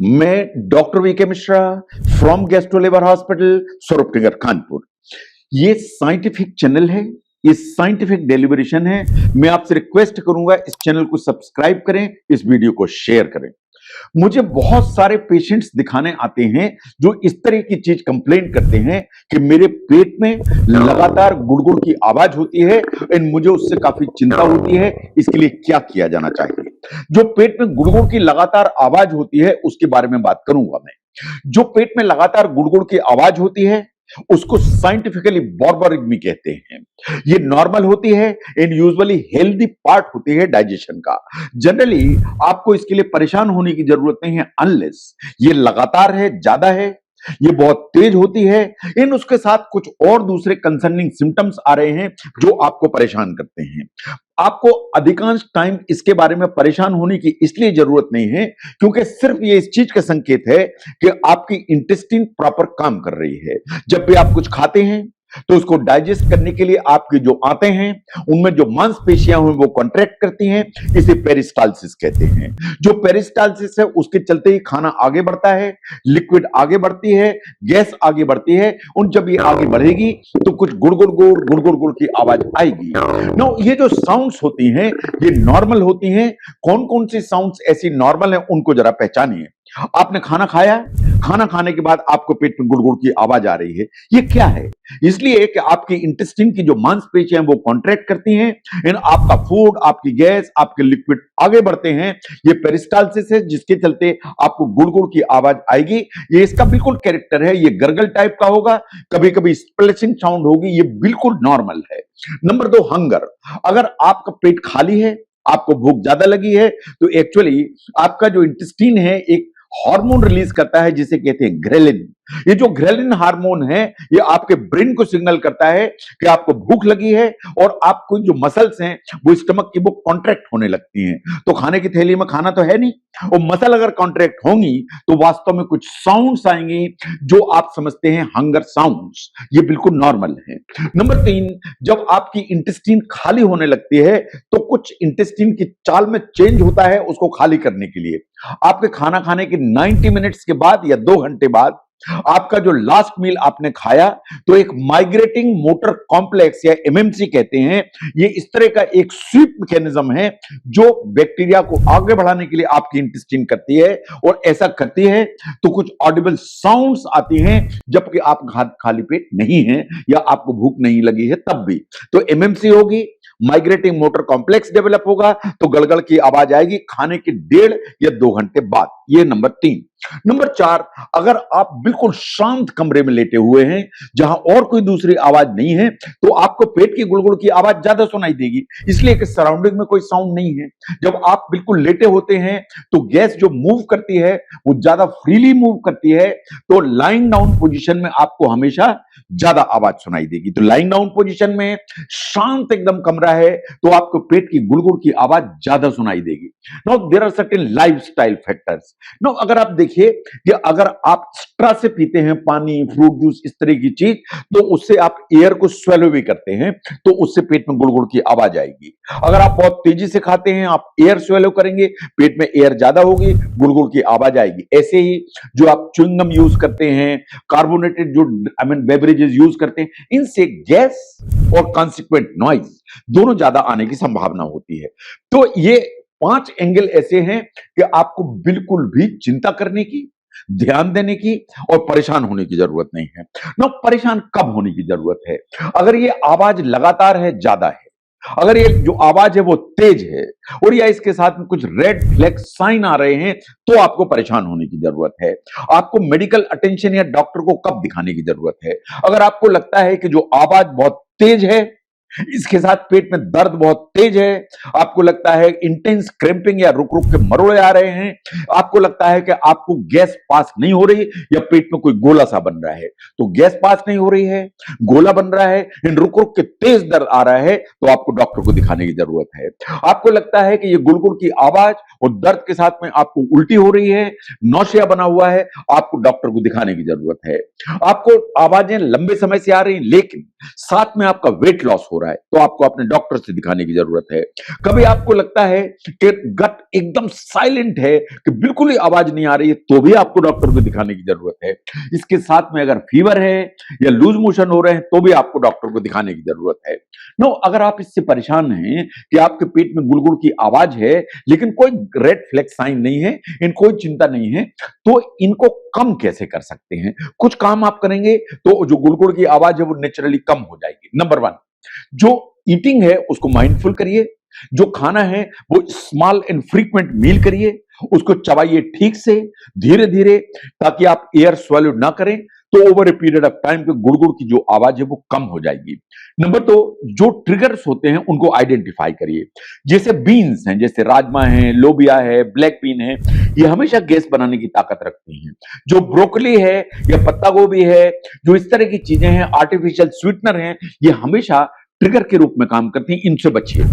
मैं doctor VK Mishra from gastro liver hospital Swaroopnagar Kanpur. ये scientific channel है, ये साइंटिफिक डेलिब्रेशन है। मैं आपसे रिक्वेस्ट करूंगा इस चैनल को सब्सक्राइब करें, इस वीडियो को शेयर करें। मुझे बहुत सारे पेशेंट्स दिखाने आते हैं जो इस तरह की चीज कंप्लेन करते हैं कि मेरे पेट में लगातार गुड़गुड़ की आवाज होती है एंड मुझे उससे काफी चिंता होती है। इसके लिए क्या किया जाना चाहिए? जो पेट में गुड़गुड़ की लगातार आवाज होती है उसके बारे में बात करूंगा मैं। जो पेट में लगातार गुड़गुड़ की आवाज होती है उसको साइंटिफिकली बॉर्बरिज्मी कहते हैं। ये नॉर्मल होती है एंड यूजुअली हेल्दी पार्ट होती है डाइजेशन का। जनरली आपको इसके लिए परेशान होने की जरूरत नहीं है अनलेस ये लगातार है, ज्यादा है, ये बहुत तेज होती है इन उसके साथ कुछ और दूसरे कंसर्निंग सिम्टम्स आ रहे हैं जो आपको परेशान करते हैं। आपको अधिकांश टाइम इसके बारे में परेशान होने की इसलिए जरूरत नहीं है क्योंकि सिर्फ ये इस चीज का संकेत है कि आपकी इंटेस्टाइन प्रॉपर काम कर रही है। जब भी आप कुछ खाते हैं तो उसको डाइजेस्ट करने के लिए आपके जो आंतें हैं उनमें जो मांसपेशियां हैं वो कॉन्ट्रैक्ट करती हैं, इसे पेरिस्टाल्सिस कहते हैं। जो पेरिस्टाल्सिस है उसके चलते ही खाना आगे बढ़ता है, लिक्विड आगे बढ़ती है, गैस आगे बढ़ती है। उन जब ये आगे बढ़ेगी तो कुछ गुड़ की आवाज आएगी। नो, ये जो साउंड्स होती हैं ये नॉर्मल होती हैं। कौन कौन सी साउंड्स ऐसी नॉर्मल है उनको जरा पहचानिए। आपने खाना खाया, खाना खाने के बाद आपको पेट में गुड़गुड़ की आवाज आ रही है, ये क्या है? इसलिए कि आपकी इंटेस्टाइन की जो मांसपेशियां हैं वो कॉन्ट्रैक्ट करती हैं एंड आपका फूड, आपकी गैस, आपके लिक्विड आगे बढ़ते हैं। ये पेरिस्टाल्सिस है जिसके चलते आपको गुड़गुड़ की आवाज आएगी। ये इसका बिल्कुल कैरेक्टर है, ये गर्गल टाइप का होगा, कभी कभी स्प्लैशिंग साउंड होगी, ये बिल्कुल नॉर्मल है। Number 2, hunger. अगर आपका पेट खाली है, आपको भूख ज्यादा लगी है तो एक्चुअली आपका जो इंटेस्टाइन है एक हार्मोन रिलीज करता है जिसे कहते हैं ग्रेलिन। ये जो ग्रेलिन हार्मोन है ये आपके ब्रेन को सिग्नल करता है कि आपको भूख लगी है और आपको जो मसल्स हैं वो स्टमक की वो कॉन्ट्रैक्ट होने लगती हैं। तो खाने की थैली में खाना तो है नहीं, और मसल अगर कॉन्ट्रैक्ट होंगी तो वास्तव में कुछ साउंड्स आएंगी जो आप समझते हैं हंगर साउंड्स। ये बिल्कुल नॉर्मल है। नंबर 3, जब आपकी इंटेस्टाइन खाली होने लगती है तो कुछ इंटेस्टाइन की चाल में चेंज होता है उसको खाली करने के लिए। आपके खाना खाने के 90 मिनट्स के बाद या 2 घंटे बाद आपका जो लास्ट मील आपने खाया तो एक माइग्रेटिंग मोटर कॉम्प्लेक्स या एमएमसी कहते हैं, ये इस तरह का एक स्वीप मैकेनिज्म है जो बैक्टीरिया को आगे बढ़ाने के लिए आपकी इंटेस्टाइन करती है। और ऐसा करती है तो कुछ ऑडिबल साउंड्स आती हैं जबकि आप खाली पेट नहीं है या आपको भूख नहीं लगी है तब भी। तो एमएमसी होगी, माइग्रेटिंग मोटर कॉम्प्लेक्स डेवलप होगा तो गड़गड़ की आवाज आएगी खाने के 1.5 या 2 घंटे बाद। ये नंबर 3। नंबर 4, अगर आप बिल्कुल शांत कमरे में लेटे हुए हैं जहां और कोई दूसरी आवाज नहीं है तो आपको पेट की गुड़गुड़ की आवाज ज्यादा सुनाई देगी, इसलिए कि सराउंडिंग में कोई साउंड नहीं है। जब आप बिल्कुल लेटे होते हैं तो गैस जो मूव करती है वो ज्यादा फ्रीली मूव करती है, तो लाइंग डाउन पोजीशन में आपको हमेशा ज्यादा आवाज सुनाई देगी। तो लाइंग डाउन पोजीशन में शांत एकदम कमरा है तो आपको पेट की गुड़गुड़ की आवाज ज्यादा सुनाई देगी। Now there are certain lifestyle factors. Now अगर आप देखिए कि अगर आप एक्स्ट्रा से पीते हैं पानी, फ्रूट जूस, इस तरह की चीज, तो उससे आप एयर को स्वेलो भी करते हैं तो उससे पेट में गुड़गुड़ की आवाज आएगी। अगर आप बहुत तेजी से खाते हैं, आप एयर स्वेलो करेंगे, पेट में एयर ज्यादा होगी, गुड़गुड़ की आवाज आएगी। ऐसे ही जो आप च्युइंगम यूज करते हैं, कार्बोनेटेड जो बेवरेजेस यूज करते हैं, इनसे गैस और कॉन्सिक्वेंट नॉइज दोनों ज्यादा आने की संभावना होती है। तो ये 5 एंगल ऐसे हैं कि आपको बिल्कुल भी चिंता करने की, ध्यान देने की और परेशान होने की जरूरत नहीं है। ना, परेशान कब होने की जरूरत है? अगर ये आवाज लगातार है, ज्यादा है, अगर ये जो आवाज है वो तेज है और या इसके साथ में कुछ रेड फ्लैग साइन आ रहे हैं तो आपको परेशान होने की जरूरत है। आपको मेडिकल अटेंशन या डॉक्टर को कब दिखाने की जरूरत है? अगर आपको लगता है कि जो आवाज बहुत तेज है, इसके साथ पेट में दर्द बहुत तेज है, आपको लगता है इंटेंस क्रैम्पिंग या रुक रुक के मरोड़े आ रहे हैं, आपको लगता है कि आपको गैस पास नहीं हो रही या पेट में कोई गोला सा बन रहा है, तो गैस पास नहीं हो रही है, गोला बन रहा है, इन रुक रुक के तेज दर्द आ रहा है तो आपको डॉक्टर को दिखाने की जरूरत है। आपको लगता है कि ये गुड़गुड़ की आवाज और दर्द के साथ में आपको उल्टी हो रही है, नौसिया बना हुआ है, आपको डॉक्टर को दिखाने की जरूरत है। आपको आवाजें लंबे समय से आ रही लेकिन साथ में आपका वेट लॉस हो रहा है, तो आपको अपने डॉक्टर से दिखाने की जरूरत है। कभी आपको लगता है कि गट एकदम साइलेंट है, कि बिल्कुल ही आवाज नहीं आ रही है, तो भी आपको डॉक्टर को दिखाने की जरूरत है। इसके साथ में अगर फीवर है या लूज मोशन हो रहे हैं, तो भी आपको डॉक्टर को दिखाने की जरूरत है। नो, अगर आप इससे परेशान हैं कि आपके पेट में गुड़गुड़ की आवाज है लेकिन कोई रेड फ्लैग साइन नहीं है, इन कोई चिंता नहीं है, तो इनको कम कैसे कर सकते हैं? कुछ काम आप करेंगे तो जो गुड़गुड़ की आवाज है वो नेचुरली कम हो जाएगी। नंबर 1, जो ईटिंग है उसको माइंडफुल करिए। जो खाना है वो स्मॉल एंड फ्रीक्वेंट मील करिए, उसको चबाइए ठीक से, धीरे धीरे, ताकि आप एयर स्वेलो ना करें, तो over a period of time पे गुड़गुड़ की जो आवाज है वो कम हो जाएगी। नंबर 2, जो ट्रिगर्स होते हैं उनको आइडेंटिफाई करिए। जैसे बीन्स हैं, जैसे राजमा है, लोबिया है, ब्लैक बीन है, ये हमेशा गैस बनाने की ताकत रखती हैं। जो ब्रोकली है या पत्ता गोभी है, जो इस तरह की चीजें हैं, आर्टिफिशियल स्वीटनर हैं, ये हमेशा ट्रिगर के रूप में काम करती हैं, इनसे बचिए।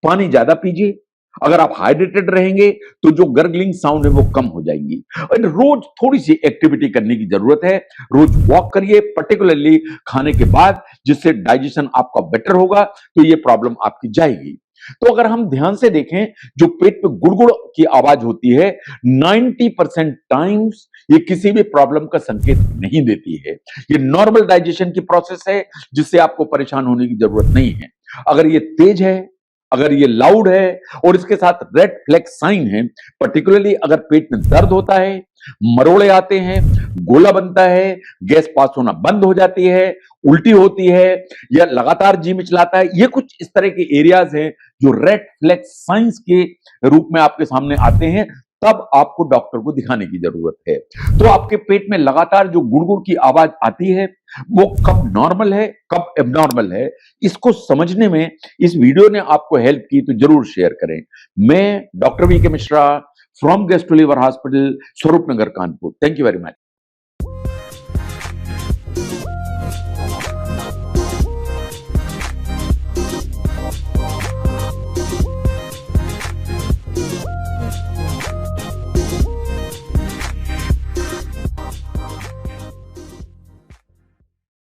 पानी ज्यादा पीजिए। अगर आप हाइड्रेटेड रहेंगे तो जो गर्गलिंग साउंड है वो कम हो जाएंगी। और रोज थोड़ी सी एक्टिविटी करने की जरूरत है। रोज वॉक करिए, पर्टिकुलरली खाने के बाद, जिससे डाइजेशन आपका बेटर होगा, तो ये प्रॉब्लम आपकी जाएगी। तो अगर हम ध्यान से देखें, जो पेट में गुड़गुड़ की आवाज होती है, 90% टाइम्स ये किसी भी प्रॉब्लम का संकेत नहीं देती है। ये नॉर्मल डाइजेशन की प्रोसेस है, जिससे आपको परेशान होने की जरूरत नहीं है। अगर ये तेज है, अगर ये लाउड है और इसके साथ रेड फ्लैग साइन है, पर्टिकुलरली अगर पेट में दर्द होता है, मरोड़े आते हैं, गोला बनता है, गैस पास होना बंद हो जाती है, उल्टी होती है, या लगातार जी मिचलाता है, ये कुछ इस तरह के एरियाज हैं जो रेड फ्लैग साइंस के रूप में आपके सामने आते हैं, तब आपको डॉक्टर को दिखाने की जरूरत है। तो आपके पेट में लगातार जो गुड़गुड़ की आवाज आती है, वो कब नॉर्मल है, कब एबनॉर्मल है, इसको समझने में इस वीडियो ने आपको हेल्प की तो जरूर शेयर करें। मैं doctor V K Mishra, from gastro liver hospital, Swaroop Nagar, Kanpur. Thank you very much.